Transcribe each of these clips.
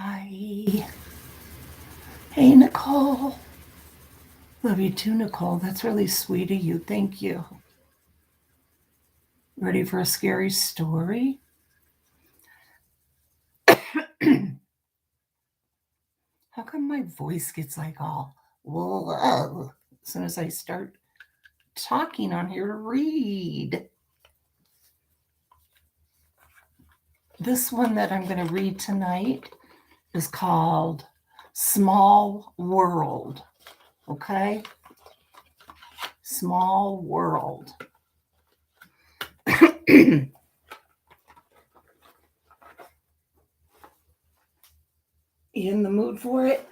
Hi. Hey, Nicole. Love you too, Nicole. That's really sweet of you. Thank you. Ready for a scary story? How come my voice gets like all whoa as soon as I start talking on here to read? This one that I'm going to read tonight is called Small World. Okay? Small World. You in the mood for it?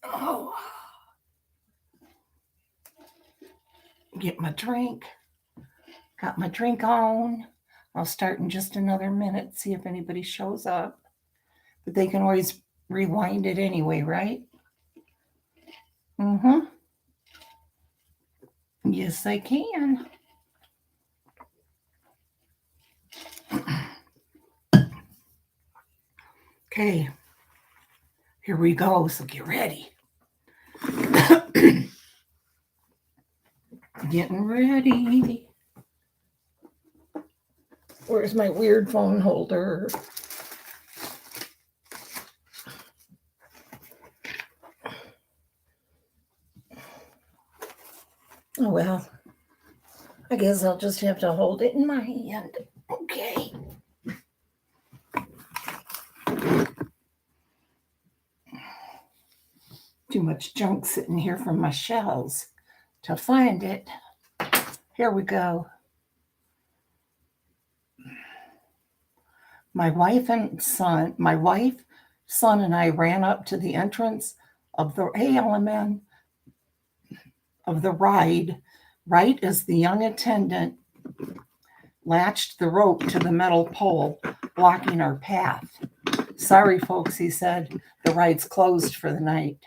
Oh, get my drink. Got my drink on. I'll start in just another minute, see if anybody shows up. But they can always rewind it anyway, right? Mm-hmm. Yes, I can. Okay, here we go. So get ready. Getting ready. Where's my weird phone holder? Oh well, I guess I'll just have to hold it in my hand. Okay. Too much junk sitting here from my shelves to find it. Here we go. My wife, son, and I ran up to the entrance of the ALMN of the ride, right as the young attendant latched the rope to the metal pole blocking our path. Sorry, folks, he said, the ride's closed for the night.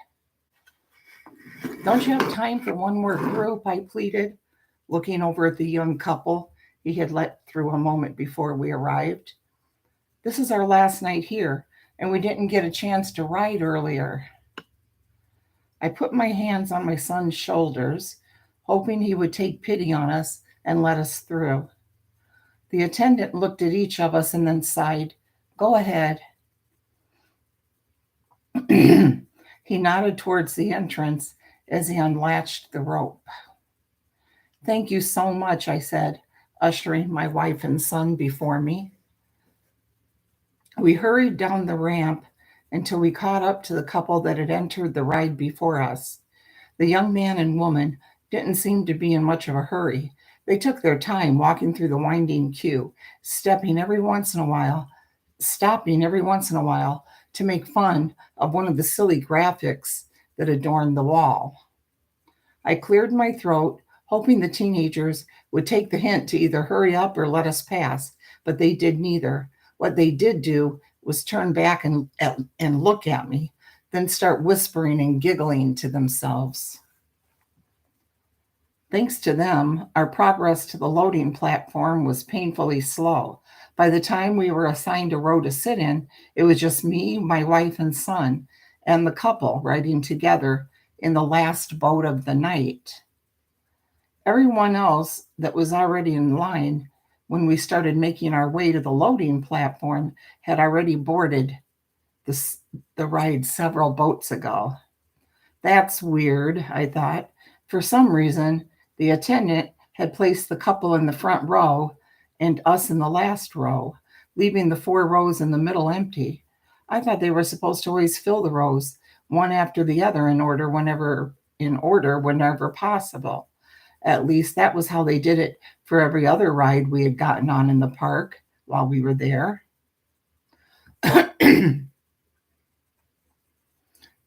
Don't you have time for one more group? I pleaded, looking over at the young couple he had let through a moment before we arrived. This is our last night here, and we didn't get a chance to ride earlier. I put my hands on my son's shoulders, hoping he would take pity on us and let us through. The attendant looked at each of us and then sighed. Go ahead. He nodded towards the entrance as he unlatched the rope. Thank you so much, I said, ushering my wife and son before me. We hurried down the ramp until we caught up to the couple that had entered the ride before us. The young man and woman didn't seem to be in much of a hurry. They took their time walking through the winding queue, stopping every once in a while to make fun of one of the silly graphics that adorned the wall. I cleared my throat, hoping the teenagers would take the hint to either hurry up or let us pass, but they did neither. What they did do was turn back and look at me, then start whispering and giggling to themselves. Thanks to them, our progress to the loading platform was painfully slow. By the time we were assigned a row to sit in, it was just me, my wife, and son, and the couple riding together in the last boat of the night. Everyone else that was already in line when we started making our way to the loading platform had already boarded the, the ride several boats ago. That's weird, I thought. For some reason, the attendant had placed the couple in the front row and us in the last row, leaving the 4 rows in the middle empty. I thought they were supposed to always fill the rows one after the other whenever possible. At least that was how they did it for every other ride we had gotten on in the park while we were there. The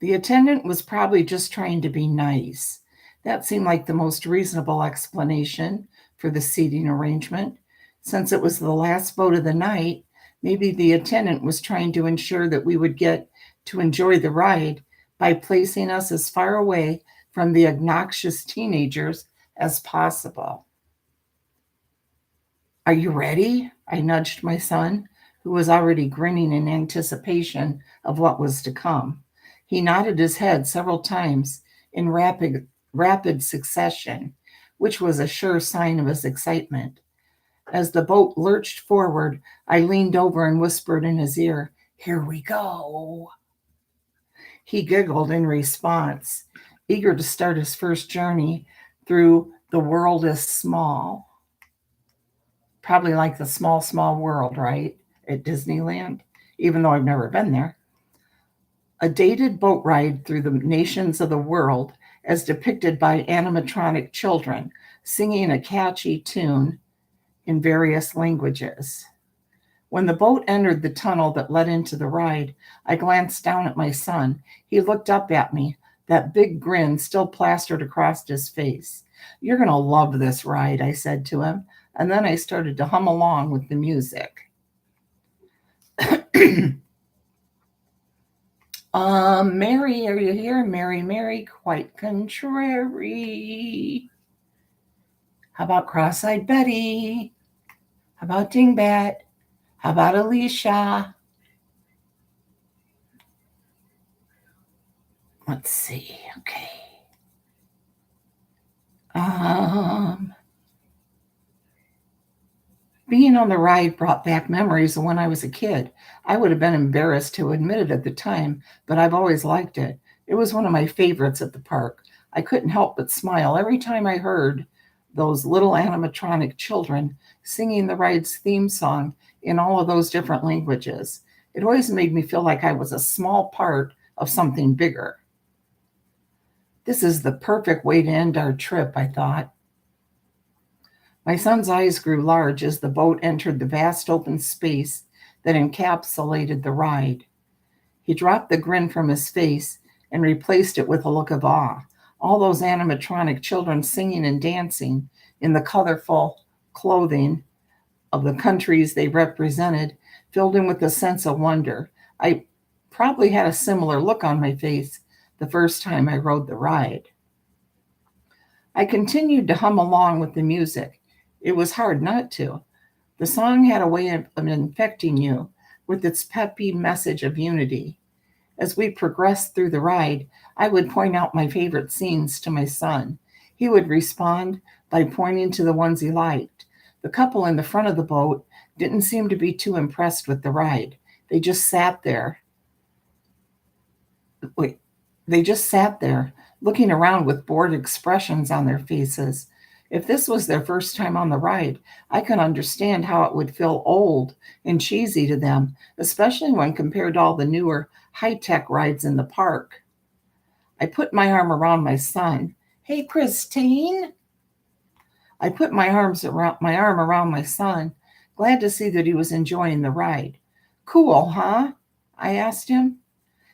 attendant was probably just trying to be nice. That seemed like the most reasonable explanation for the seating arrangement. Since it was the last boat of the night, maybe the attendant was trying to ensure that we would get to enjoy the ride by placing us as far away from the obnoxious teenagers as possible. Are you ready? I nudged my son, who was already grinning in anticipation of what was to come. He nodded his head several times in rapid succession, which was a sure sign of his excitement. As the boat lurched forward, I leaned over and whispered in his ear, "Here we go." He giggled in response, eager to start his first journey through The World is Small. Probably like the small, small world, right? At Disneyland, even though I've never been there. A dated boat ride through the nations of the world as depicted by animatronic children singing a catchy tune in various languages. When the boat entered the tunnel that led into the ride, I glanced down at my son. He looked up at me, that big grin still plastered across his face. "You're going to love this ride," I said to him, and then I started to hum along with the music. Mary, are you here? Mary, Mary, quite contrary. How about Cross-Eyed Betty? How about Dingbat? How about Alicia? Let's see. Okay. Being on the ride brought back memories of when I was a kid. I would have been embarrassed to admit it at the time, but I've always liked it. It was one of my favorites at the park. I couldn't help but smile every time I heard those little animatronic children singing the ride's theme song in all of those different languages. It always made me feel like I was a small part of something bigger. This is the perfect way to end our trip, I thought. My son's eyes grew large as the boat entered the vast open space that encapsulated the ride. He dropped the grin from his face and replaced it with a look of awe. All those animatronic children singing and dancing in the colorful clothing of the countries they represented filled him with a sense of wonder. I probably had a similar look on my face the first time I rode the ride. I continued to hum along with the music. It was hard not to. The song had a way of infecting you with its peppy message of unity. As we progressed through the ride, I would point out my favorite scenes to my son. He would respond by pointing to the ones he liked. The couple in the front of the boat didn't seem to be too impressed with the ride. They just sat there. They just sat there, looking around with bored expressions on their faces. If this was their first time on the ride, I can understand how it would feel old and cheesy to them, especially when compared to all the newer high-tech rides in the park. I put my arm around my son. "Hey, Christine." I put my arm around my son, glad to see that he was enjoying the ride. "Cool, huh?" I asked him.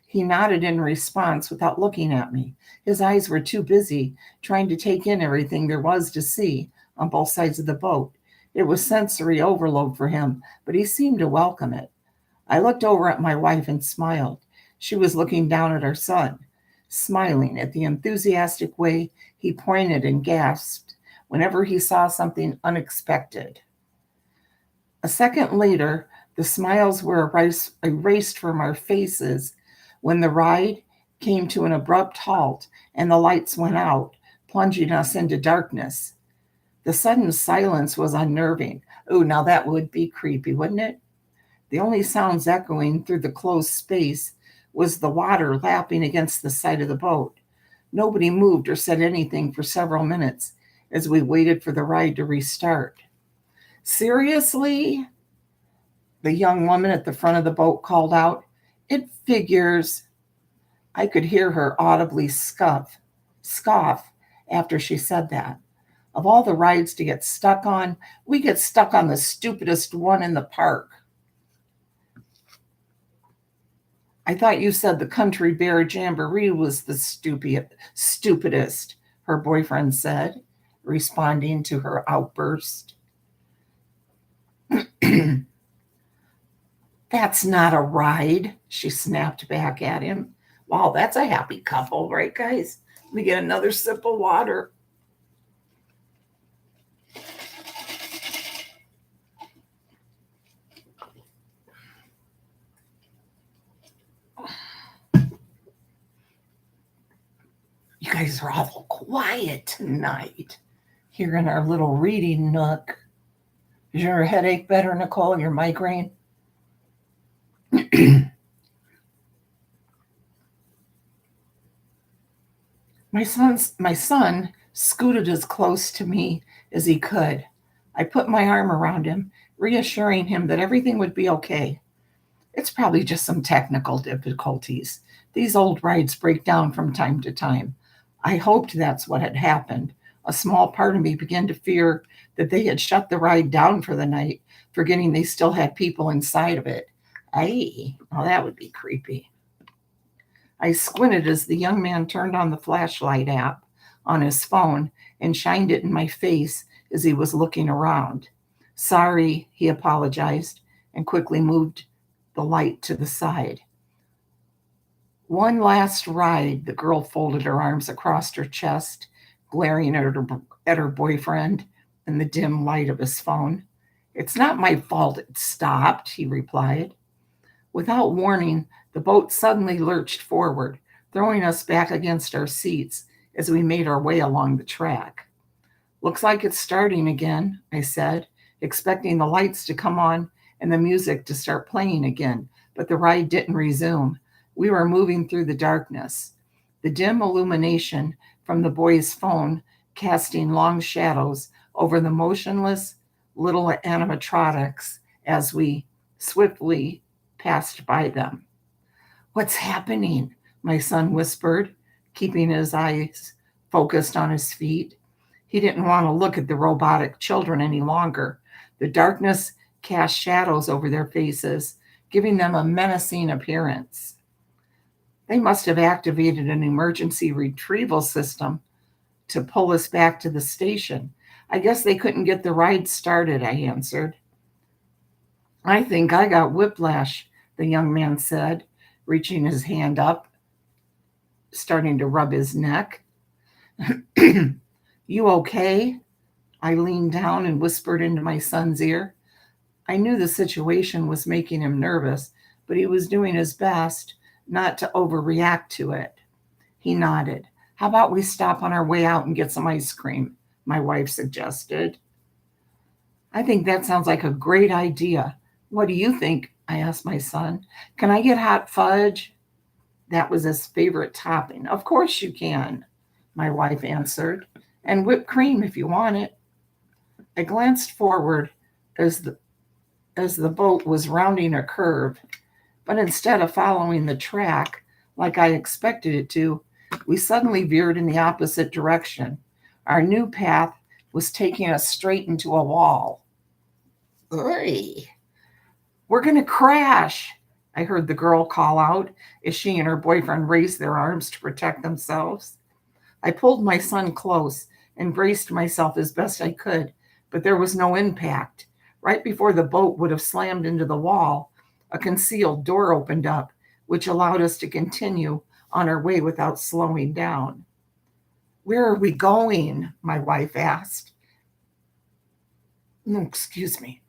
He nodded in response without looking at me. His eyes were too busy trying to take in everything there was to see on both sides of the boat. It was sensory overload for him, but he seemed to welcome it. I looked over at my wife and smiled. She was looking down at our son, smiling at the enthusiastic way he pointed and gasped whenever he saw something unexpected. A second later, the smiles were erased from our faces when the ride came to an abrupt halt and the lights went out, plunging us into darkness. The sudden silence was unnerving. Oh, now that would be creepy, wouldn't it? The only sounds echoing through the closed space was the water lapping against the side of the boat. Nobody moved or said anything for several minutes as we waited for the ride to restart. "Seriously?" the young woman at the front of the boat called out. "It figures." I could hear her audibly scoff after she said that. Of all the rides to get stuck on, we get stuck on the stupidest one in the park. "I thought you said the Country Bear Jamboree was the stupidest," her boyfriend said, responding to her outburst. "That's not a ride," she snapped back at him. Wow, that's a happy couple, right, guys? Let me get another sip of water. guys are awful quiet tonight here in our little reading nook. Is your headache better, Nicole? Your migraine? My son scooted as close to me as he could. I put my arm around him, reassuring him that everything would be okay. It's probably just some technical difficulties. These old rides break down from time to time. I hoped that's what had happened. A small part of me began to fear that they had shut the ride down for the night, forgetting they still had people inside of it. Aye, well, that would be creepy. I squinted as the young man turned on the flashlight app on his phone and shined it in my face as he was looking around. Sorry, he apologized and quickly moved the light to the side. One last ride, the girl folded her arms across her chest, glaring at her boyfriend in the dim light of his phone. It's not my fault it stopped, he replied. Without warning, the boat suddenly lurched forward, throwing us back against our seats as we made our way along the track. Looks like it's starting again, I said, expecting the lights to come on and the music to start playing again, but the ride didn't resume. We were moving through the darkness. The dim illumination from the boy's phone casting long shadows over the motionless little animatronics as we swiftly passed by them. What's happening? My son whispered, keeping his eyes focused on his feet. He didn't want to look at the robotic children any longer. The darkness cast shadows over their faces, giving them a menacing appearance. They must have activated an emergency retrieval system to pull us back to the station. I guess they couldn't get the ride started, I answered. I think I got whiplash, the young man said, reaching his hand up, starting to rub his neck. You okay? I leaned down and whispered into my son's ear. I knew the situation was making him nervous, but he was doing his best not to overreact to it. He nodded. How about we stop on our way out and get some ice cream? My wife suggested. I think that sounds like a great idea. What do you think? I asked my son. Can I get hot fudge? That was his favorite topping. Of course you can, my wife answered. And whipped cream if you want it. I glanced forward as the boat was rounding a curve, but instead of following the track like I expected it to, we suddenly veered in the opposite direction. Our new path was taking us straight into a wall. Oy. We're going to crash, I heard the girl call out as she and her boyfriend raised their arms to protect themselves. I pulled my son close and braced myself as best I could, but there was no impact. Right before the boat would have slammed into the wall, a concealed door opened up, which allowed us to continue on our way without slowing down. Where are we going? My wife asked. No, excuse me.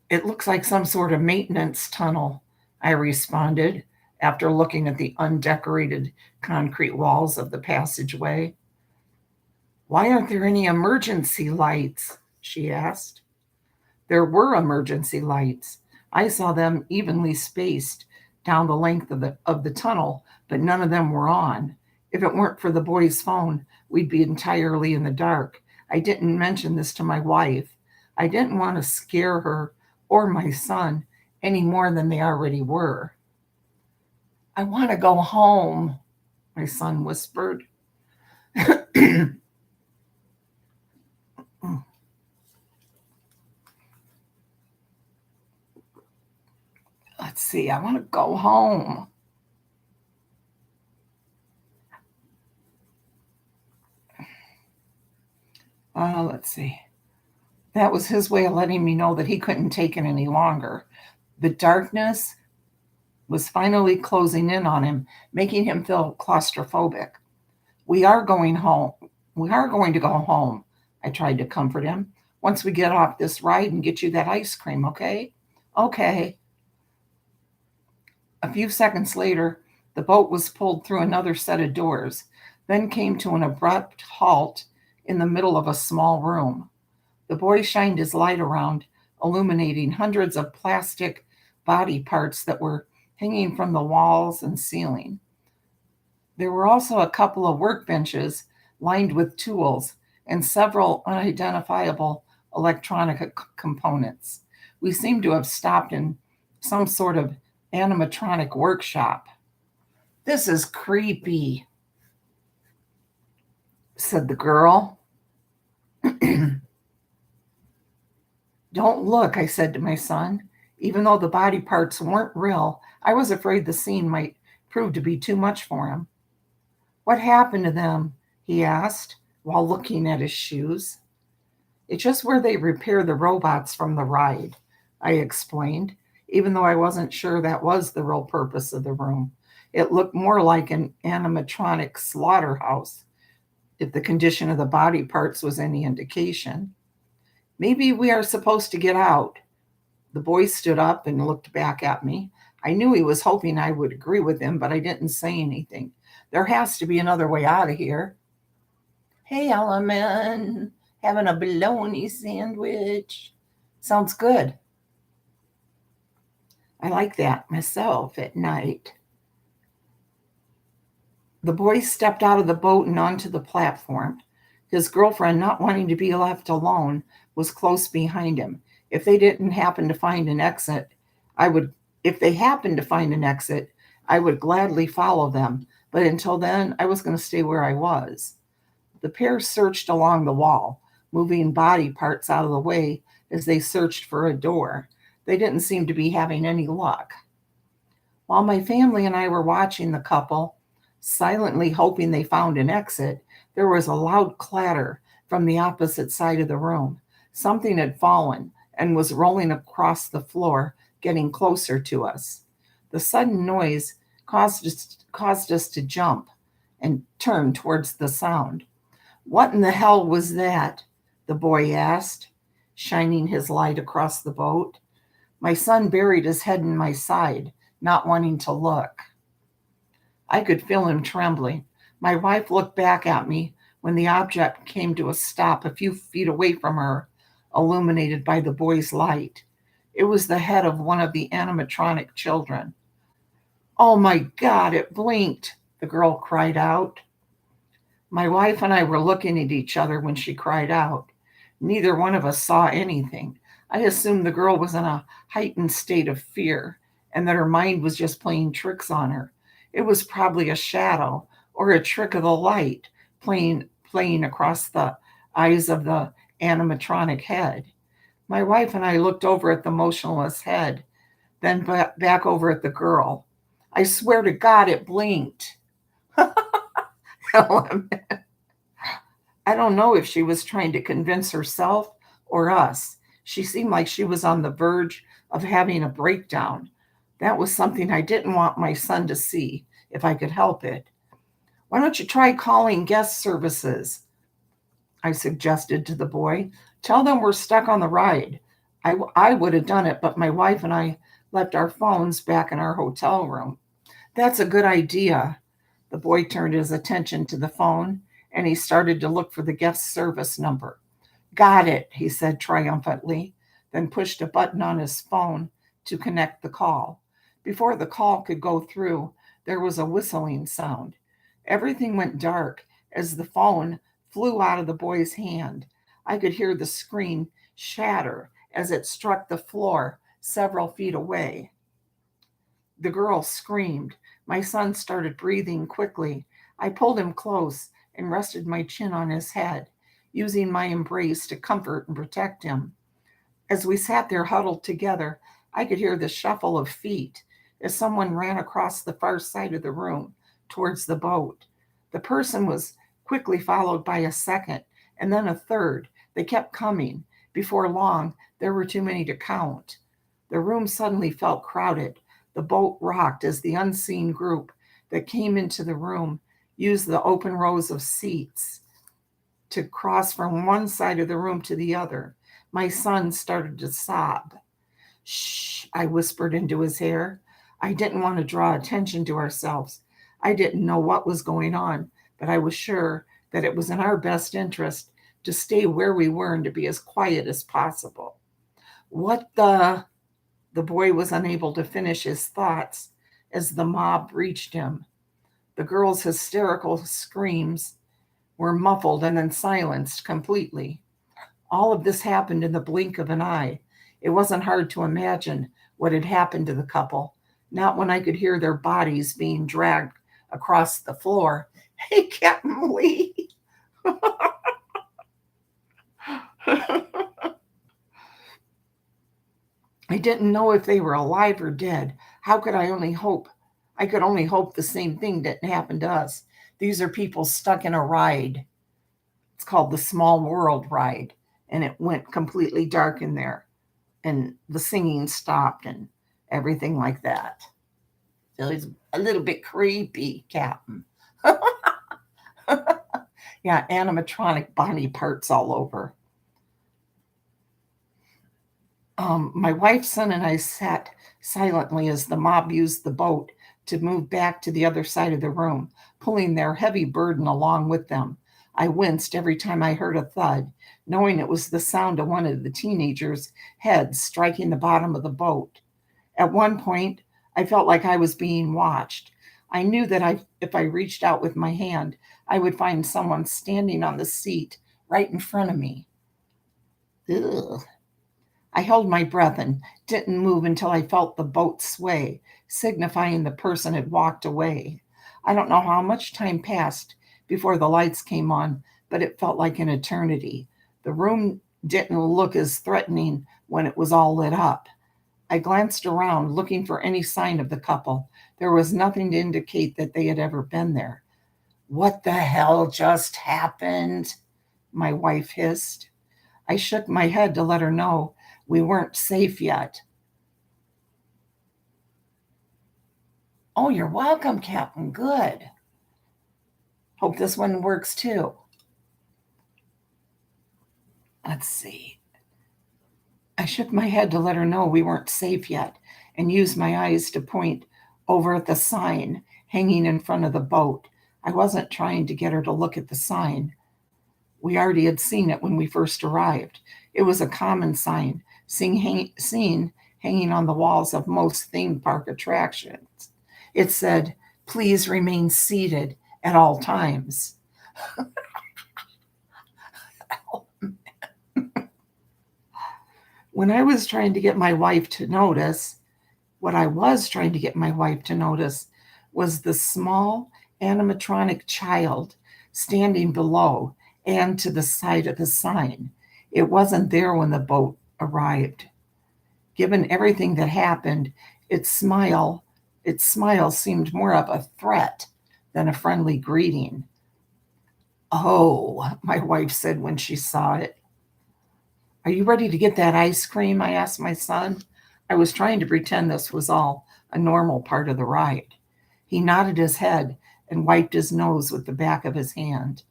It looks like some sort of maintenance tunnel, I responded after looking at the undecorated concrete walls of the passageway. Why aren't there any emergency lights? She asked. There were emergency lights. I saw them evenly spaced down the length of the tunnel, but none of them were on. If it weren't for the boy's phone, we'd be entirely in the dark. I didn't mention this to my wife. I didn't want to scare her or my son any more than they already were. I want to go home, my son whispered. Let's see, I want to go home. Let's see. That was his way of letting me know that he couldn't take it any longer. The darkness was finally closing in on him, making him feel claustrophobic. We are going home. We are going to go home, I tried to comfort him. Once we get off this ride and get you that ice cream, okay? Okay. A few seconds later, the boat was pulled through another set of doors. then came to an abrupt halt in the middle of a small room. The boy shined his light around, illuminating hundreds of plastic body parts that were hanging from the walls and ceiling. There were also a couple of workbenches lined with tools and several unidentifiable electronic components. We seemed to have stopped in some sort of animatronic workshop. "This is creepy," said the girl. "Don't look," I said to my son. Even though the body parts weren't real, I was afraid the scene might prove to be too much for him. "What happened to them?" he asked while looking at his shoes. "It's just where they repair the robots from the ride," I explained, even though I wasn't sure that was the real purpose of the room. It looked more like an animatronic slaughterhouse, if the condition of the body parts was any indication. "Maybe we are supposed to get out." The boy stood up and looked back at me. I knew he was hoping I would agree with him, but I didn't say anything. "There has to be another way out of here." "Hey, Elemen, having a bologna sandwich. Sounds good." I like that myself at night. The boy stepped out of the boat and onto the platform. His girlfriend, not wanting to be left alone, was close behind him. If they didn't happen to find an exit, I would if they happened to find an exit, I would gladly follow them, but until then, I was going to stay where I was. The pair searched along the wall, moving body parts out of the way as they searched for a door. They didn't seem to be having any luck. While my family and I were watching the couple, silently hoping they found an exit, there was a loud clatter from the opposite side of the room. Something had fallen and was rolling across the floor, getting closer to us. The sudden noise caused us to jump and turn towards the sound. "What in the hell was that?" the boy asked, shining his light across the boat. My son buried his head in my side, not wanting to look. I could feel him trembling. My wife looked back at me when the object came to a stop a few feet away from her, illuminated by the boy's light. It was the head of one of the animatronic children. "Oh my God, it blinked," the girl cried out. My wife and I were looking at each other when she cried out. Neither one of us saw anything. I assumed the girl was in a heightened state of fear and that her mind was just playing tricks on her. It was probably a shadow or a trick of the light playing across the eyes of the animatronic head. My wife and I looked over at the motionless head, then back over at the girl. "I swear to God, it blinked." I don't know if she was trying to convince herself or us. She seemed like she was on the verge of having a breakdown. That was something I didn't want my son to see if I could help it. "Why don't you try calling guest services?" I suggested to the boy. "Tell them we're stuck on the ride." I would have done it, but my wife and I left our phones back in our hotel room. "That's a good idea." The boy turned his attention to the phone and he started to look for the guest service number. "Got it," he said triumphantly, then pushed a button on his phone to connect the call. Before the call could go through, there was a whistling sound. Everything went dark as the phone flew out of the boy's hand. I could hear the screen shatter as it struck the floor several feet away. The girl screamed. My son started breathing quickly. I pulled him close and rested my chin on his head, using my embrace to comfort and protect him. As we sat there huddled together, I could hear the shuffle of feet as someone ran across the far side of the room towards the boat. The person was quickly followed by a second and then a third. They kept coming. Before long, there were too many to count. The room suddenly felt crowded. The boat rocked as the unseen group that came into the room used the open rows of seats to cross from one side of the room to the other. My son started to sob. "Shh," I whispered into his ear. I didn't want to draw attention to ourselves. I didn't know what was going on, but I was sure that it was in our best interest to stay where we were and to be as quiet as possible. What the boy was unable to finish his thoughts as the mob reached him. The girl's hysterical screams were muffled and then silenced completely. All of this happened in the blink of an eye. It wasn't hard to imagine what had happened to the couple, not when I could hear their bodies being dragged across the floor. Hey, Captain Lee. I didn't know if they were alive or dead. How could I only hope? I could only hope the same thing didn't happen to us. These are people stuck in a ride. It's called the Small World ride, and it went completely dark in there, and the singing stopped and everything like that. So it's a little bit creepy, Captain. Yeah, animatronic body parts all over. My wife's son and I sat silently as the mob used the boat to move back to the other side of the room, pulling their heavy burden along with them. I winced every time I heard a thud, knowing it was the sound of one of the teenagers' heads striking the bottom of the boat. At one point, I felt like I was being watched. I knew that if I reached out with my hand, I would find someone standing on the seat right in front of me. Ugh. I held my breath and didn't move until I felt the boat sway, signifying the person had walked away. I don't know how much time passed before the lights came on, but it felt like an eternity. The room didn't look as threatening when it was all lit up. I glanced around, looking for any sign of the couple. There was nothing to indicate that they had ever been there. What the hell just happened? My wife hissed. I shook my head to let her know we weren't safe yet. Oh, you're welcome, Captain. Good. Hope this one works too. Let's see. I shook my head to let her know we weren't safe yet and used my eyes to point over at the sign hanging in front of the boat. I wasn't trying to get her to look at the sign. We already had seen it when we first arrived. It was a common sign seen hanging on the walls of most theme park attractions. It said, "Please remain seated at all times." When I was trying to get my wife to notice, what I was trying to get my wife to notice was the small animatronic child standing below and to the side of the sign. It wasn't there when the boat arrived. Given everything that happened, its smile seemed more of a threat than a friendly greeting. "Oh," my wife said when she saw it. "Are you ready to get that ice cream?" I asked my son. I was trying to pretend this was all a normal part of the ride. He nodded his head and wiped his nose with the back of his hand.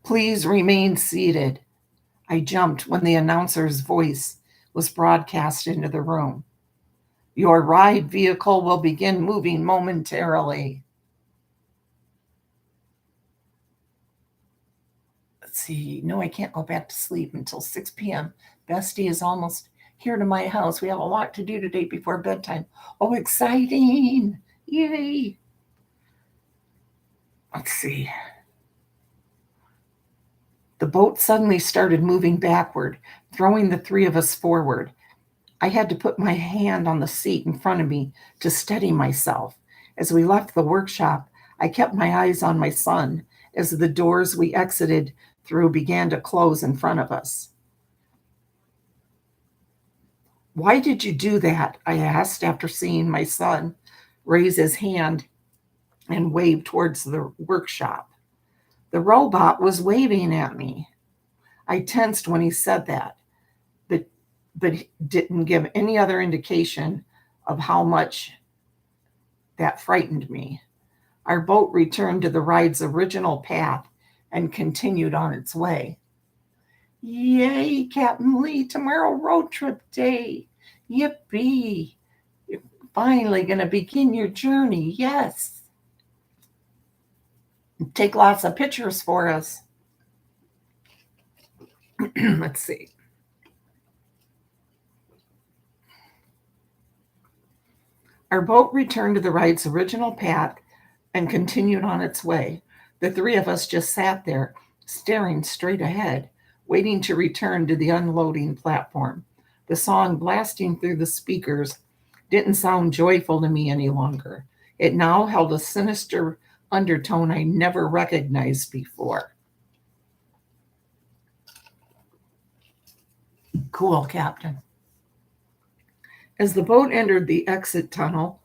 "Please remain seated." I jumped when the announcer's voice was broadcast into the room. "Your ride vehicle will begin moving momentarily." Let's see. No, I can't go back to sleep until 6 p.m. Bestie is almost here to my house. We have a lot to do today before bedtime. Oh, exciting. Yay. Let's see. The boat suddenly started moving backward, throwing the three of us forward. I had to put my hand on the seat in front of me to steady myself. As we left the workshop, I kept my eyes on my son as the doors we exited through began to close in front of us. "Why did you do that?" I asked after seeing my son raise his hand and wave towards the workshop. The robot was waving at me. I tensed when he said that, but didn't give any other indication of how much that frightened me. Our boat returned to the ride's original path and continued on its way. Yay, Captain Lee, tomorrow road trip day. Yippee. You're finally going to begin your journey. Yes. take lots of pictures for us. Let's see. Our boat returned to the right's original path and continued on its way. The three of us just sat there, staring straight ahead, waiting to return to the unloading platform. The song blasting through the speakers didn't sound joyful to me any longer. It now held a sinister undertone I never recognized before. Cool, Captain. As the boat entered the exit tunnel,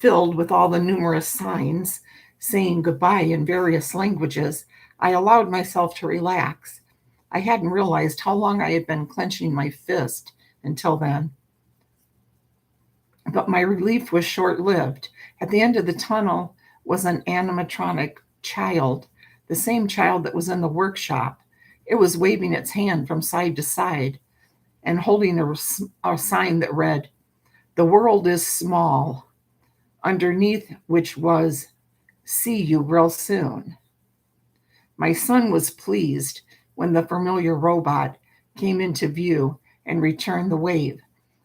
filled with all the numerous signs saying goodbye in various languages, I allowed myself to relax. I hadn't realized how long I had been clenching my fist until then. But my relief was short lived. At the end of the tunnel was an animatronic child, the same child that was in the workshop. It was waving its hand from side to side and holding a sign that read, "The world is small," underneath which was, "See you real soon." My son was pleased when the familiar robot came into view and returned the wave.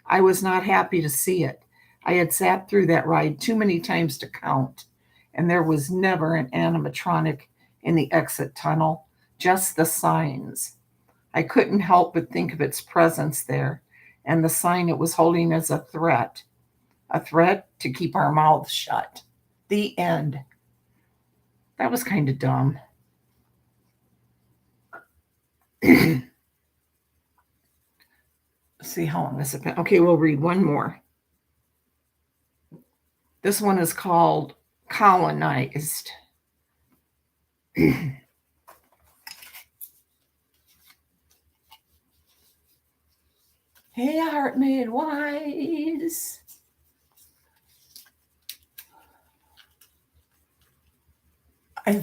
I was not happy to see it. I had sat through that ride too many times to count, and there was never an animatronic in the exit tunnel, just the signs. I couldn't help but think of its presence there and the sign it was holding as a threat to keep our mouths shut. The end. That was kind of dumb. Let's see how long this has been. Okay, we'll read one more. This one is called Colonized. Hey, heart made wise. I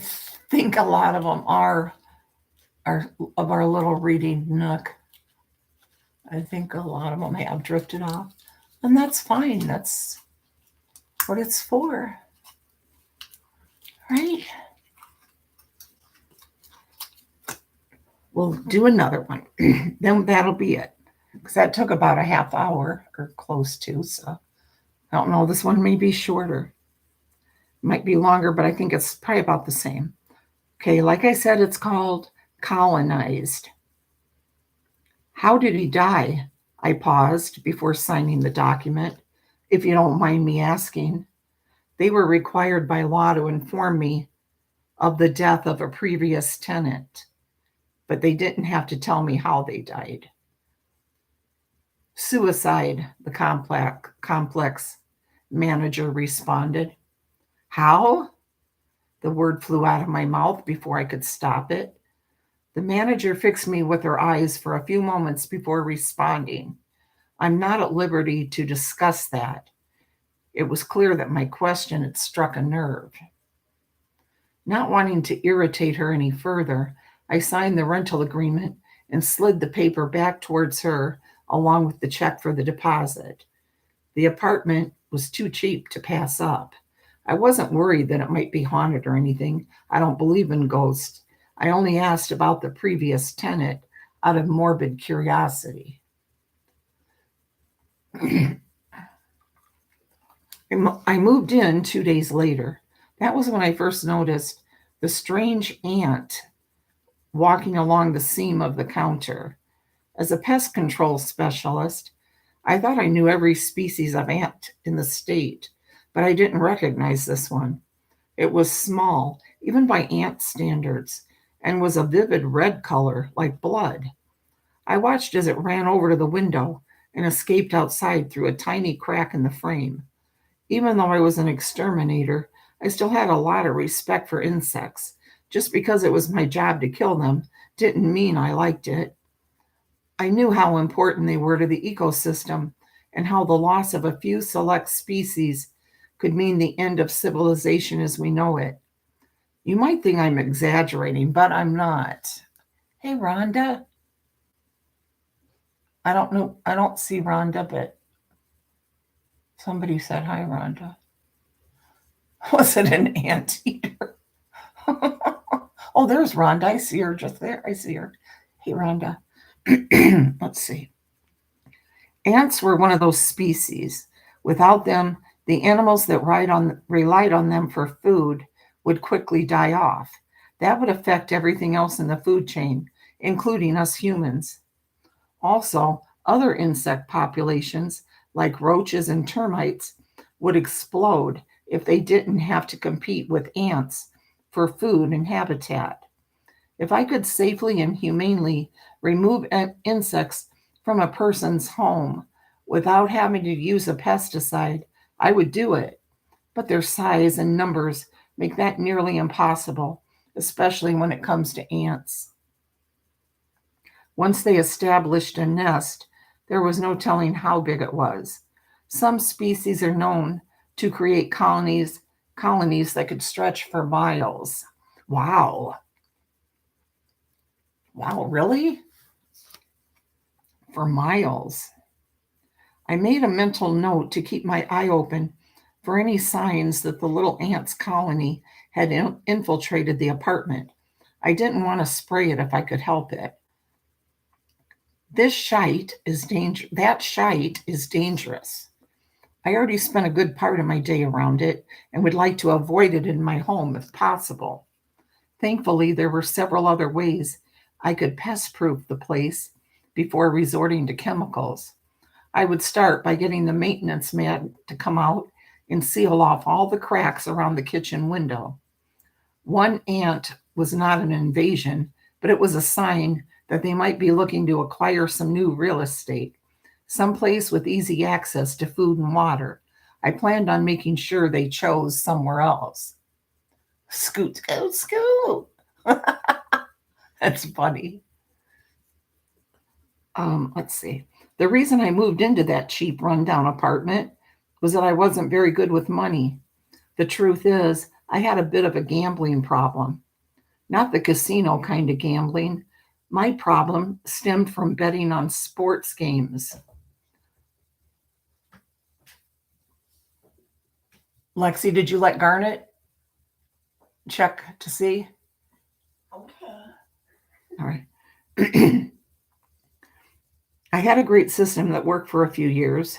think a lot of them are of our little reading nook. I think a lot of them have drifted off, and that's fine. That's what it's for, right? We'll do another one. Then that'll be it, because that took about a half hour or close to. So I don't know. This one may be shorter, might be longer, but I think it's probably about the same. Okay, like I said, it's called Colonized. How did he die? I paused before signing the document. If you don't mind me asking, they were required by law to inform me of the death of a previous tenant, but they didn't have to tell me how they died. Suicide, the complex manager responded. How? The word flew out of my mouth before I could stop it. The manager fixed me with her eyes for a few moments before responding. I'm not at liberty to discuss that. It was clear that my question had struck a nerve. Not wanting to irritate her any further, I signed the rental agreement and slid the paper back towards her along with the check for the deposit. The apartment was too cheap to pass up. I wasn't worried that it might be haunted or anything. I don't believe in ghosts. I only asked about the previous tenant out of morbid curiosity. I moved in 2 days later. That was when I first noticed the strange ant walking along the seam of the counter. As a pest control specialist, I thought I knew every species of ant in the state, but I didn't recognize this one. It was small, even by ant standards, and was a vivid red color like blood. I watched as it ran over to the window and escaped outside through a tiny crack in the frame. Even though I was an exterminator, I still had a lot of respect for insects. Just because it was my job to kill them didn't mean I liked it. I knew how important they were to the ecosystem and how the loss of a few select species could mean the end of civilization as we know it. You might think I'm exaggerating, but I'm not. Hey, Rhonda. I don't know. I don't see Rhonda, but somebody said hi, Rhonda. Was it an anteater? Oh, there's Rhonda. I see her just there. I see her. Hey, Rhonda. Let's see. Ants were one of those species. Without them, the animals that relied on them for food would quickly die off. That would affect everything else in the food chain, including us humans. Also, other insect populations, like roaches and termites, would explode if they didn't have to compete with ants for food and habitat. If I could safely and humanely remove insects from a person's home without having to use a pesticide, I would do it. But their size and numbers make that nearly impossible, especially when it comes to ants. Once they established a nest, there was no telling how big it was. Some species are known to create colonies that could stretch for miles. Wow. Wow, really? For miles. I made a mental note to keep my eye open for any signs that the little ants colony had infiltrated the apartment. I didn't want to spray it if I could help it. That shite is dangerous. I already spent a good part of my day around it and would like to avoid it in my home if possible. Thankfully, there were several other ways I could pest proof the place before resorting to chemicals. I would start by getting the maintenance man to come out and seal off all the cracks around the kitchen window. One ant was not an invasion, but it was a sign that they might be looking to acquire some new real estate, someplace with easy access to food and water. I planned on making sure they chose somewhere else. Scoot, scoot, scoot. That's funny. Let's see. The reason I moved into that cheap rundown apartment was that I wasn't very good with money. The truth is, I had a bit of a gambling problem. Not the casino kind of gambling. My problem stemmed from betting on sports games. Lexi, did you let Garnet check to see? Okay. All right. I had a great system that worked for a few years,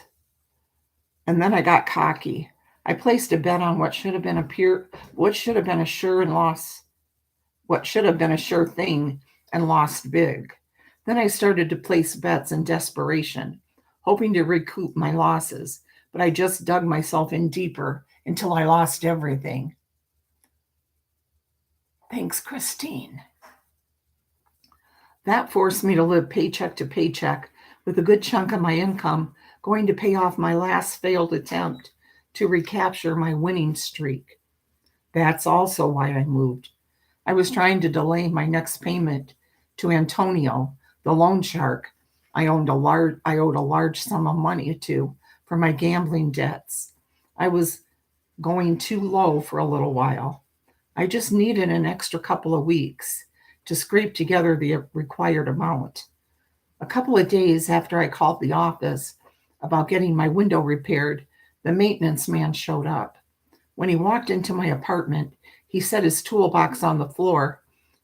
and then I got cocky. I placed a bet on what should have been a sure and loss, what should have been a sure thing, and lost big. Then I started to place bets in desperation, hoping to recoup my losses, but I just dug myself in deeper until I lost everything. Thanks, Christine. That forced me to live paycheck to paycheck, with a good chunk of my income going to pay off my last failed attempt to recapture my winning streak. That's also why I moved. I was trying to delay my next payment to Antonio, the loan shark I owed a large sum of money to for my gambling debts. I was going too low for a little while. I just needed an extra couple of weeks to scrape together the required amount. A couple of days after I called the office about getting my window repaired, the maintenance man showed up. When he walked into my apartment, he set his toolbox on the floor,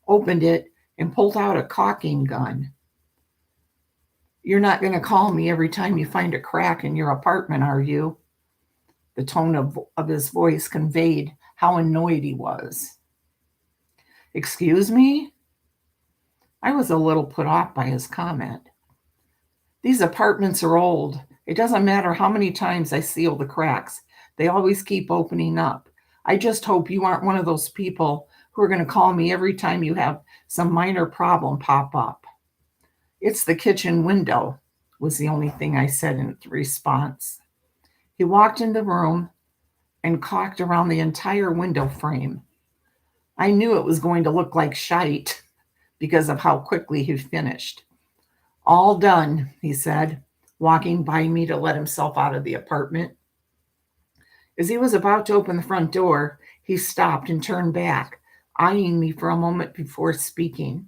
opened it, and pulled out a caulking gun. You're not going to call me every time you find a crack in your apartment, are you? The tone of his voice conveyed how annoyed he was. Excuse me? I was a little put off by his comment. These apartments are old. It doesn't matter how many times I seal the cracks, they always keep opening up. I just hope you aren't one of those people who are going to call me every time you have some minor problem pop up. It's the kitchen window, was the only thing I said in response. He walked in the room and caulked around the entire window frame. I knew it was going to look like shite because of how quickly he finished. All done, he said, walking by me to let himself out of the apartment. As he was about to open the front door, he stopped and turned back, eyeing me for a moment before speaking.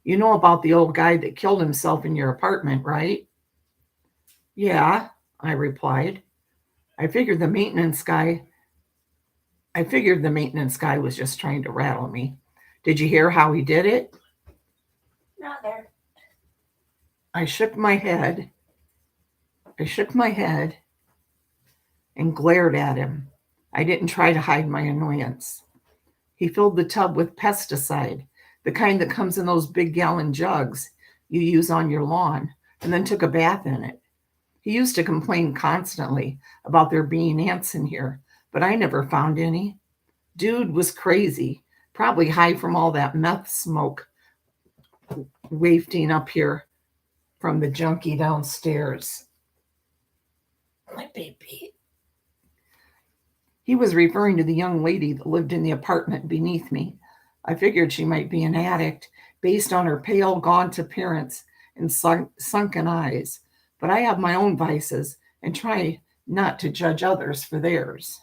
You know about the old guy that killed himself in your apartment, right? Yeah, I replied. I figured the maintenance guy I figured the maintenance guy was just trying to rattle me. Did you hear how he did it? Not there. I shook my head. I shook my head and glared at him. I didn't try to hide my annoyance. He filled the tub with pesticide, the kind that comes in those big gallon jugs you use on your lawn, and then took a bath in it. He used to complain constantly about there being ants in here, but I never found any. Dude was crazy, probably high from all that meth smoke wafting up here from the junkie downstairs. My baby. He was referring to the young lady that lived in the apartment beneath me. I figured she might be an addict based on her pale, gaunt appearance and sunken eyes, but I have my own vices and try not to judge others for theirs.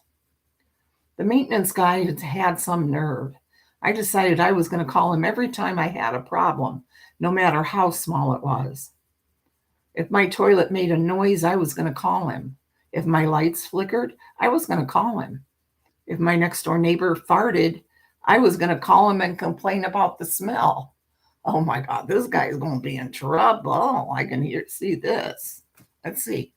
The maintenance guy had some nerve. I decided I was going to call him every time I had a problem, no matter how small it was. If my toilet made a noise, I was going to call him. If my lights flickered, I was going to call him. If my next door neighbor farted, I was going to call him and complain about the smell. Oh my God, this guy's going to be in trouble. I can see this. Let's see.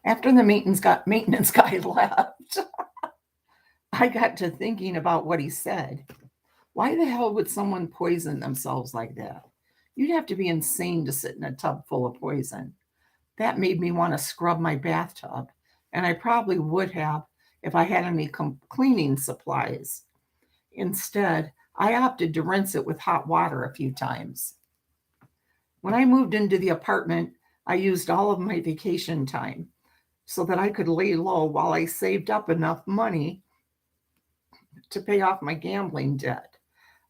After the maintenance guy left, I got to thinking about what he said. Why the hell would someone poison themselves like that? You'd have to be insane to sit in a tub full of poison. That made me want to scrub my bathtub, and I probably would have if I had any cleaning supplies. Instead, I opted to rinse it with hot water a few times. When I moved into the apartment, I used all of my vacation time so that I could lay low while I saved up enough money to pay off my gambling debt.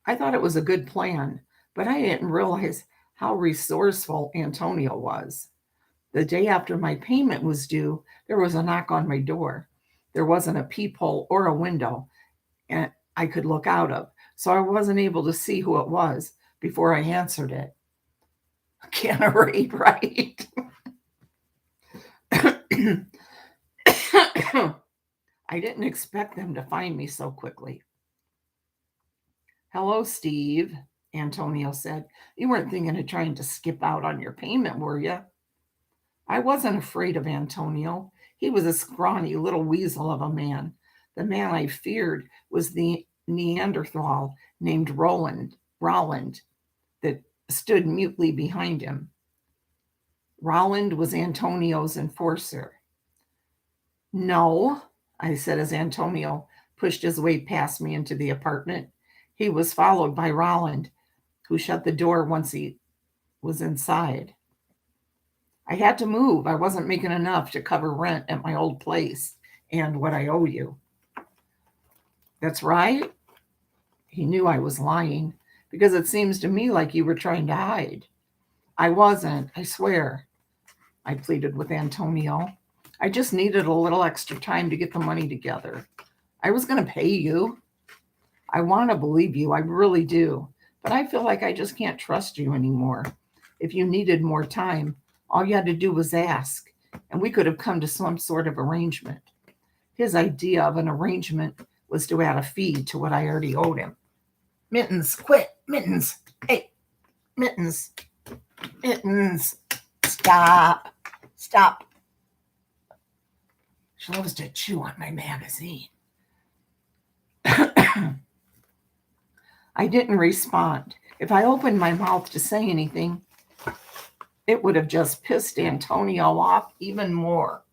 I thought it was a good plan, but I didn't realize how resourceful Antonio was. The day after my payment was due, there was a knock on my door. There wasn't a peephole or a window and I could look out of, so I wasn't able to see who it was before I answered it. Can't read, right? I didn't expect them to find me so quickly. Hello, Steve, Antonio said. You weren't thinking of trying to skip out on your payment, were you? I wasn't afraid of Antonio. He was a scrawny little weasel of a man. The man I feared was the Neanderthal named Rolland that stood mutely behind him. Rolland was Antonio's enforcer. No, I said as Antonio pushed his way past me into the apartment. He was followed by Rolland, who shut the door once he was inside. I had to move. I wasn't making enough to cover rent at my old place and what I owe you. That's right. He knew I was lying because it seems to me like you were trying to hide. I wasn't, I swear, I pleaded with Antonio. I just needed a little extra time to get the money together. I was going to pay you. I want to believe you, I really do. But I feel like I just can't trust you anymore. If you needed more time, all you had to do was ask, and we could have come to some sort of arrangement. His idea of an arrangement was to add a fee to what I already owed him. Mittens, quit. Mittens. Hey, Mittens. Mittens. Stop. Stop. She loves to chew on my magazine. I didn't respond. If I opened my mouth to say anything, it would have just pissed Antonio off even more.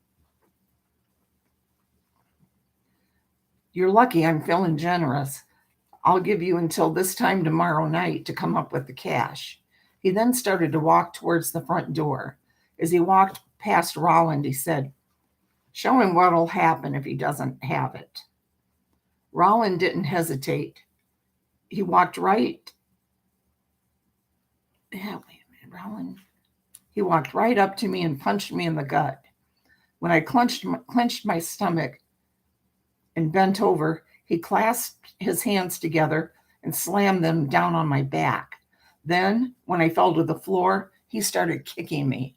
You're lucky I'm feeling generous. I'll give you until this time tomorrow night to come up with the cash. He then started to walk towards the front door. As he walked past Rolland, he said, show him what'll happen if he doesn't have it. Rolland didn't hesitate. He walked right. Rolland. He walked right up to me and punched me in the gut. When I clenched my stomach and bent over, he clasped his hands together and slammed them down on my back. Then, when I fell to the floor, he started kicking me.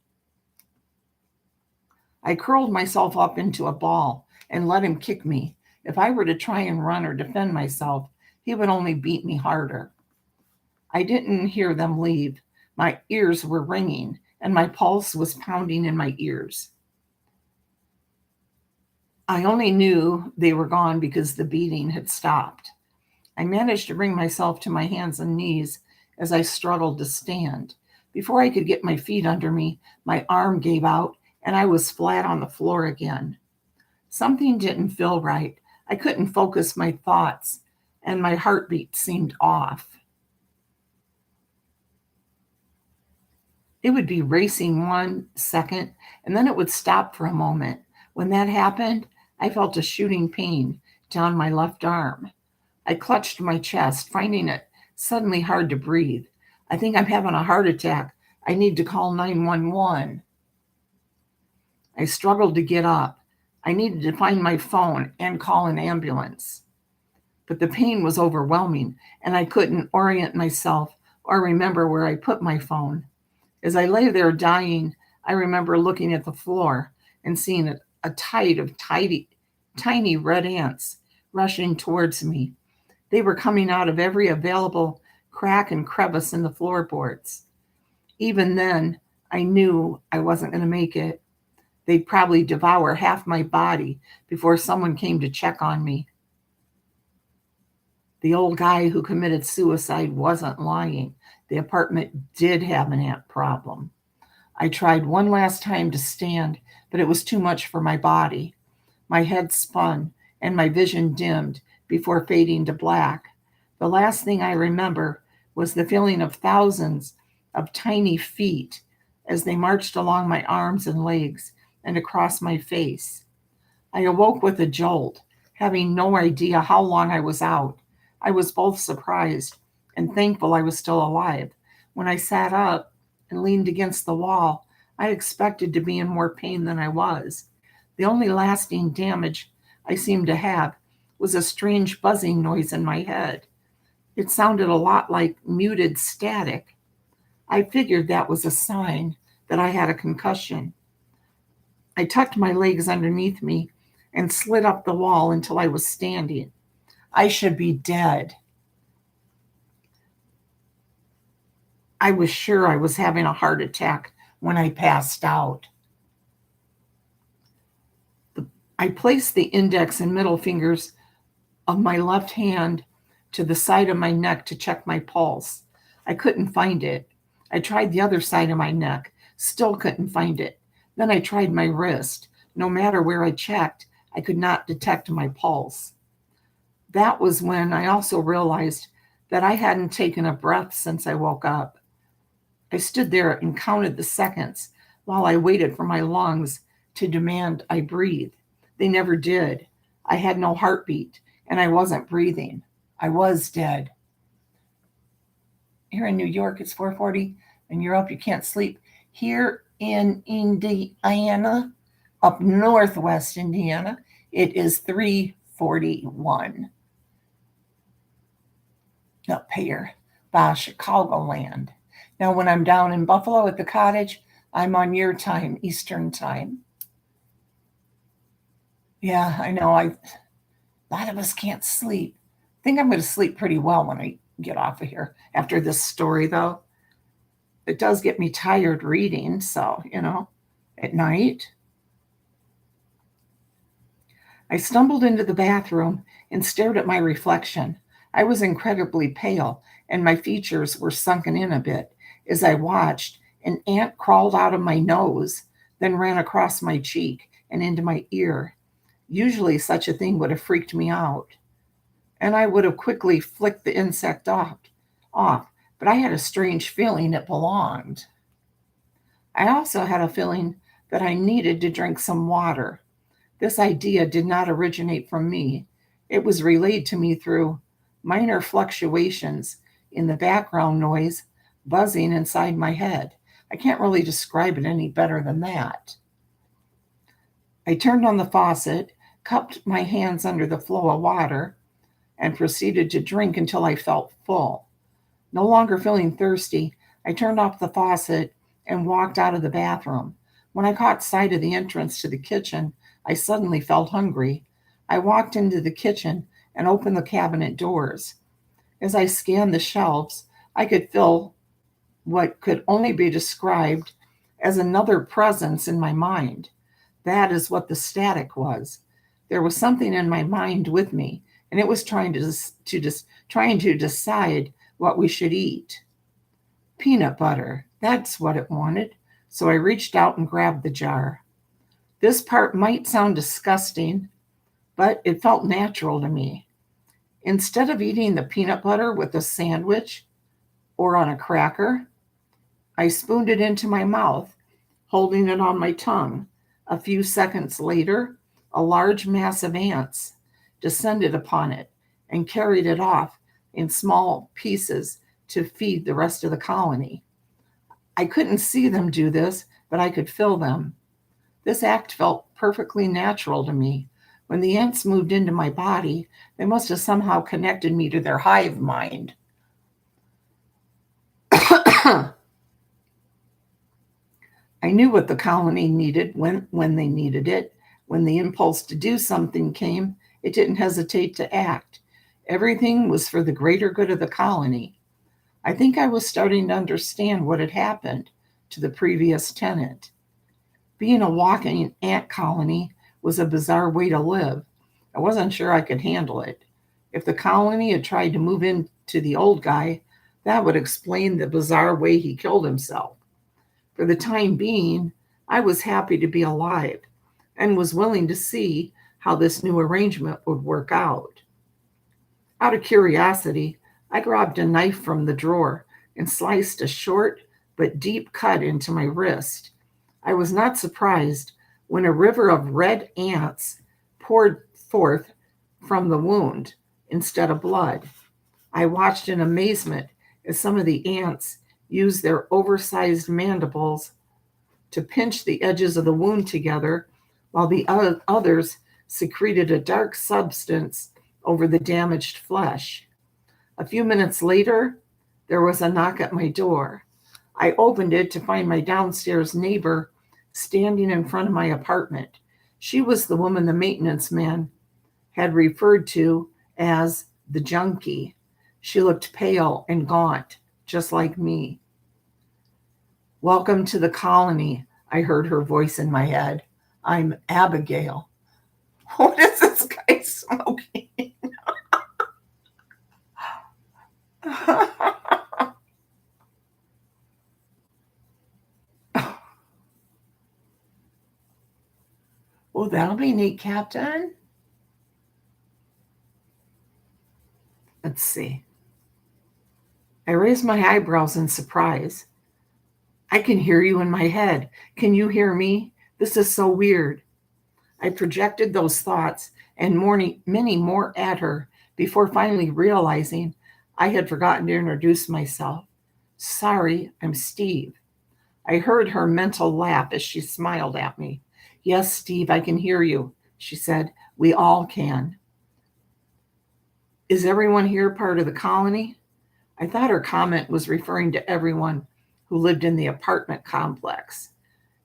I curled myself up into a ball and let him kick me. If I were to try and run or defend myself, he would only beat me harder. I didn't hear them leave. My ears were ringing and my pulse was pounding in my ears. I only knew they were gone because the beating had stopped. I managed to bring myself to my hands and knees as I struggled to stand. Before I could get my feet under me, my arm gave out and I was flat on the floor again. Something didn't feel right. I couldn't focus my thoughts, and my heartbeat seemed off. It would be racing 1 second, and then it would stop for a moment. When that happened, I felt a shooting pain down my left arm. I clutched my chest, finding it suddenly hard to breathe. I think I'm having a heart attack. I need to call 911. I struggled to get up. I needed to find my phone and call an ambulance. But the pain was overwhelming, and I couldn't orient myself or remember where I put my phone. As I lay there dying, I remember looking at the floor and seeing a tide of tiny red ants rushing towards me. They were coming out of every available crack and crevice in the floorboards. Even then, I knew I wasn't going to make it. They'd probably devour half my body before someone came to check on me. The old guy who committed suicide wasn't lying. The apartment did have an ant problem. I tried one last time to stand, but it was too much for my body. My head spun and my vision dimmed before fading to black. The last thing I remember was the feeling of thousands of tiny feet as they marched along my arms and legs and across my face. I awoke with a jolt, having no idea how long I was out. I was both surprised and thankful I was still alive. When I sat up and leaned against the wall, I expected to be in more pain than I was. The only lasting damage I seemed to have was a strange buzzing noise in my head. It sounded a lot like muted static. I figured that was a sign that I had a concussion. I tucked my legs underneath me and slid up the wall until I was standing. I should be dead. I was sure I was having a heart attack when I passed out. I placed the index and middle fingers of my left hand to the side of my neck to check my pulse. I couldn't find it. I tried the other side of my neck, still couldn't find it. Then I tried my wrist. No matter where I checked, I could not detect my pulse. That was when I also realized that I hadn't taken a breath since I woke up. I stood there and counted the seconds while I waited for my lungs to demand I breathe. They never did. I had no heartbeat and I wasn't breathing. I was dead. Here in New York, it's 4:40. In Europe, you can't sleep. Here in Indiana, up northwest Indiana, it is 3:41. Up here by Chicagoland. Now, when I'm down in Buffalo at the cottage, I'm on your time, Eastern time. Yeah, I know. A lot of us can't sleep. I think I'm going to sleep pretty well when I get off of here after this story, though. It does get me tired reading, so, at night. I stumbled into the bathroom and stared at my reflection. I was incredibly pale, and my features were sunken in a bit. As I watched, an ant crawled out of my nose, then ran across my cheek and into my ear. Usually such a thing would have freaked me out, and I would have quickly flicked the insect off, but I had a strange feeling it belonged. I also had a feeling that I needed to drink some water. This idea did not originate from me. It was relayed to me through minor fluctuations in the background noise buzzing inside my head. I can't really describe it any better than that. I turned on the faucet, cupped my hands under the flow of water, and proceeded to drink until I felt full. No longer feeling thirsty, I turned off the faucet and walked out of the bathroom. When I caught sight of the entrance to the kitchen, I suddenly felt hungry. I walked into the kitchen and opened the cabinet doors. As I scanned the shelves, I could feel what could only be described as another presence in my mind. That is what the static was. There was something in my mind with me, and it was trying to decide what we should eat. Peanut butter. That's what it wanted. So I reached out and grabbed the jar. This part might sound disgusting, but it felt natural to me. Instead of eating the peanut butter with a sandwich or on a cracker, I spooned it into my mouth, holding it on my tongue. A few seconds later, a large mass of ants descended upon it and carried it off in small pieces to feed the rest of the colony. I couldn't see them do this, but I could feel them. This act felt perfectly natural to me. When the ants moved into my body, they must have somehow connected me to their hive mind. I knew what the colony needed when they needed it. When the impulse to do something came, it didn't hesitate to act. Everything was for the greater good of the colony. I think I was starting to understand what had happened to the previous tenant. Being a walking ant colony was a bizarre way to live. I wasn't sure I could handle it. If the colony had tried to move into the old guy, that would explain the bizarre way he killed himself. For the time being, I was happy to be alive and was willing to see how this new arrangement would work out. Out of curiosity, I grabbed a knife from the drawer and sliced a short but deep cut into my wrist. I was not surprised when a river of red ants poured forth from the wound instead of blood. I watched in amazement as some of the ants used their oversized mandibles to pinch the edges of the wound together, while the others secreted a dark substance over the damaged flesh. A few minutes later, there was a knock at my door. I opened it to find my downstairs neighbor standing in front of my apartment. She was the woman the maintenance man had referred to as the junkie. She looked pale and gaunt, just like me. "Welcome to the colony," I heard her voice in my head. "I'm Abigail." What is this guy smoking? Well, that'll be neat, Captain. Let's see. I raised my eyebrows in surprise. "I can hear you in my head. Can you hear me? This is so weird." I projected those thoughts and many more at her before finally realizing I had forgotten to introduce myself. "Sorry, I'm Steve." I heard her mental laugh as she smiled at me. "Yes, Steve, I can hear you," she said. "We all can." "Is everyone here part of the colony?" I thought her comment was referring to everyone who lived in the apartment complex.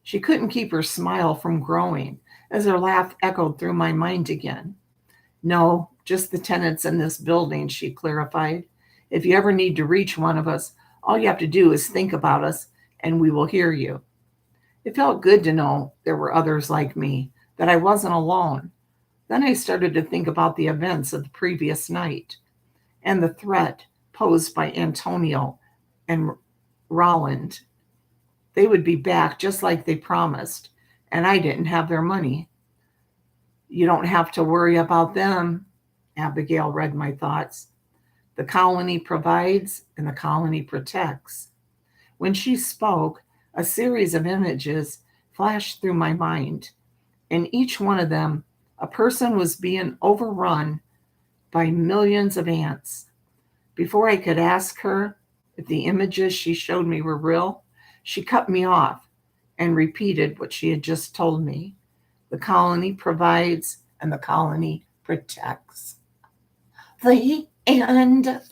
She couldn't keep her smile from growing as her laugh echoed through my mind again. "No, just the tenants in this building," she clarified. "If you ever need to reach one of us, all you have to do is think about us and we will hear you." It felt good to know there were others like me, that I wasn't alone. Then I started to think about the events of the previous night and the threat posed by Antonio and Roland. They would be back just like they promised, and I didn't have their money. "You don't have to worry about them," Abigail read my thoughts. "The colony provides and the colony protects." When she spoke, a series of images flashed through my mind. In each one of them, a person was being overrun by millions of ants. Before I could ask her if the images she showed me were real, she cut me off and repeated what she had just told me. The colony provides and the colony protects. The end.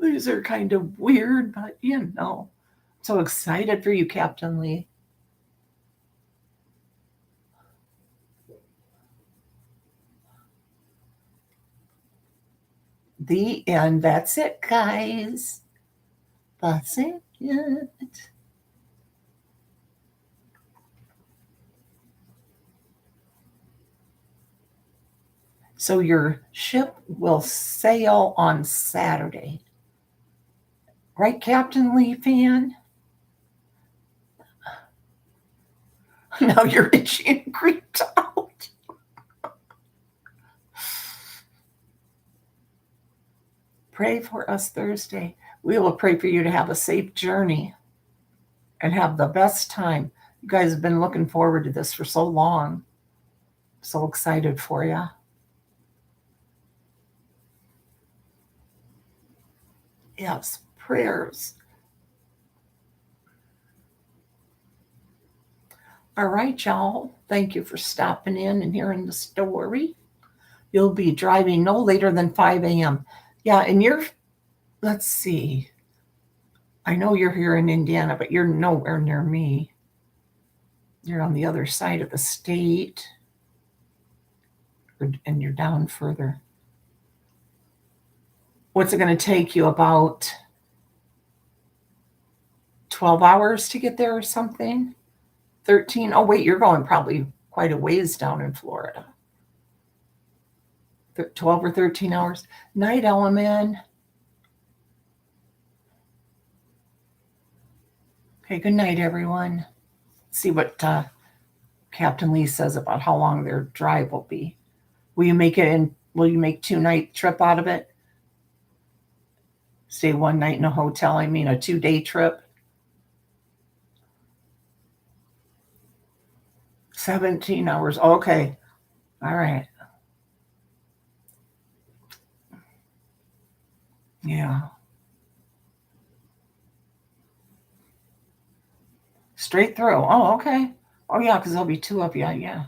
These are kind of weird, but so excited for you, Captain Lee. The end. That's it, guys. That's it. So your ship will sail on Saturday. Right, Captain Lee fan? Now you're itchy and creeped out. Pray for us Thursday. We will pray for you to have a safe journey and have the best time. You guys have been looking forward to this for so long. So excited for you. Yes, prayers. All right, y'all. Thank you for stopping in and hearing the story. You'll be driving no later than 5 a.m. Yeah, and let's see. I know you're here in Indiana, but you're nowhere near me. You're on the other side of the state, and you're down further. What's it going to take you? About 12 hours to get there or something? 13? Oh, wait, you're going probably quite a ways down in Florida. 12 or 13 hours. Night, Element. Okay, good night, everyone. See what Captain Lee says about how long their drive will be. Will you make 2-night trip out of it? Stay one night in a hotel, a 2-day trip? 17 hours. Okay. All right. Yeah. Straight through. Oh, okay. Oh, yeah, because there'll be 2 of you. Yeah.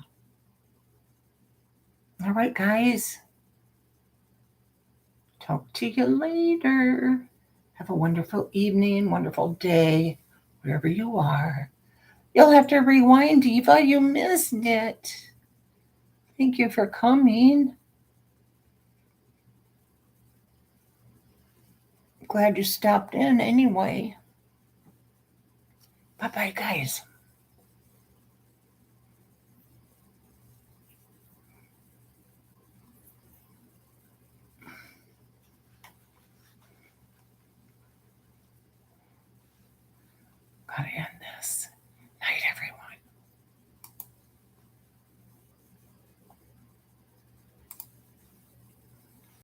All right, guys. Talk to you later. Have a wonderful evening, wonderful day, wherever you are. You'll have to rewind, Diva. You missed it. Thank you for coming. Glad you stopped in anyway. Bye-bye, guys.